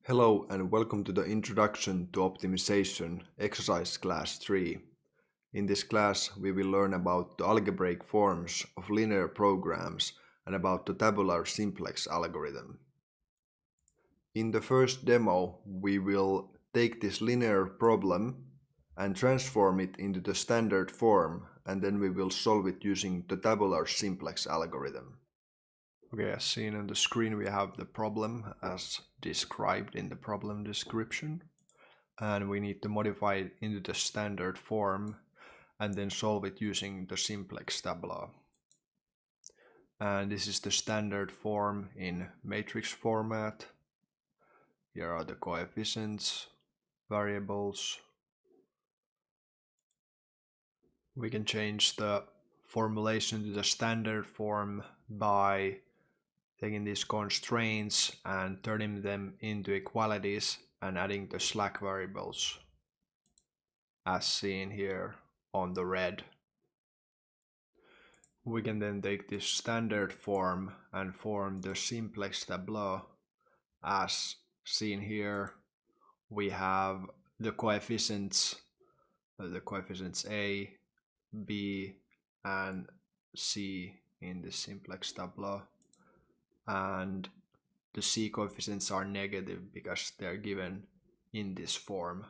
Hello and welcome to the Introduction to Optimization exercise class 3. In this class we will learn about the algebraic forms of linear programs and about the tabular simplex algorithm. In the first demo we will take this linear problem and transform it into the standard form, and then we will solve it using the tabular simplex algorithm. Okay, as seen on the screen we have the problem as described in the problem description, and we need to modify it into the standard form and then solve it using the simplex tableau. And this is the standard form in matrix format. Here are the coefficients, variables. We can change the formulation to the standard form by taking these constraints and turning them into equalities and adding the slack variables as seen here on the red. We can then take this standard form and form the simplex tableau as seen here. We have the coefficients A, B and C in the simplex tableau, and the C coefficients are negative because they are given in this form.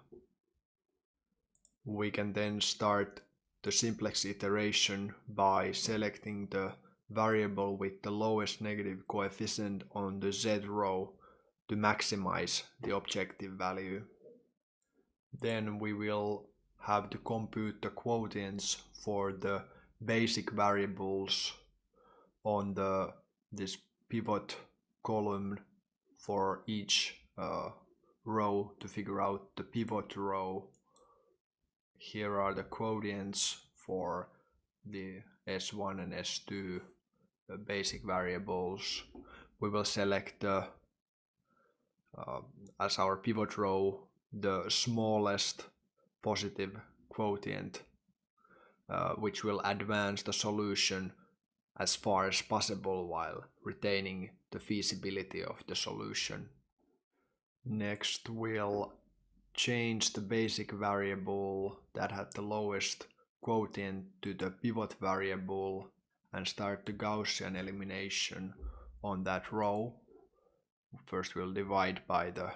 We can then start the simplex iteration by selecting the variable with the lowest negative coefficient on the Z row to maximize the objective value. Then we will have to compute the quotients for the basic variables on this pivot column for each row to figure out the pivot row. Here are the quotients for the S1 and S2 basic variables. We will select as our pivot row the smallest positive quotient, which will advance the solution as far as possible while retaining the feasibility of the solution. Next we'll change the basic variable that had the lowest quotient to the pivot variable and start the Gaussian elimination on that row. First we'll divide by the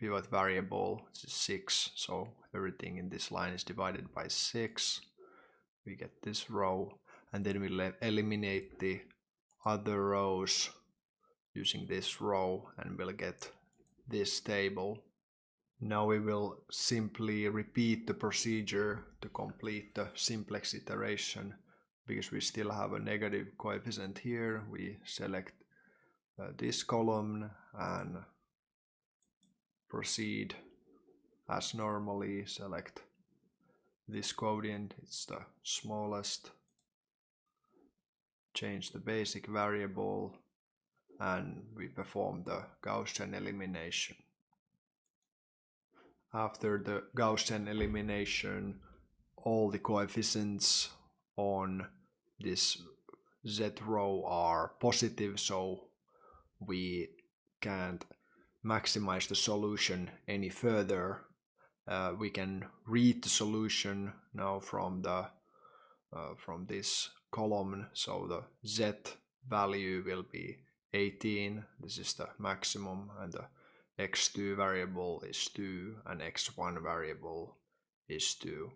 pivot variable, which is 6, so everything in this line is divided by 6. We get this row, and then we'll eliminate the other rows using this row and we'll get this table. Now we will simply repeat the procedure to complete the simplex iteration. Because we still have a negative coefficient here, we select this column and proceed as normally. Select this quotient, it's the smallest. Change the basic variable and we perform the Gaussian elimination. After the Gaussian elimination, all the coefficients on this Z row are positive, so we can't maximize the solution any further. We can read the solution now from this column, so the Z value will be 18. This is the maximum, and the x2 variable is 2 and x1 variable is 2.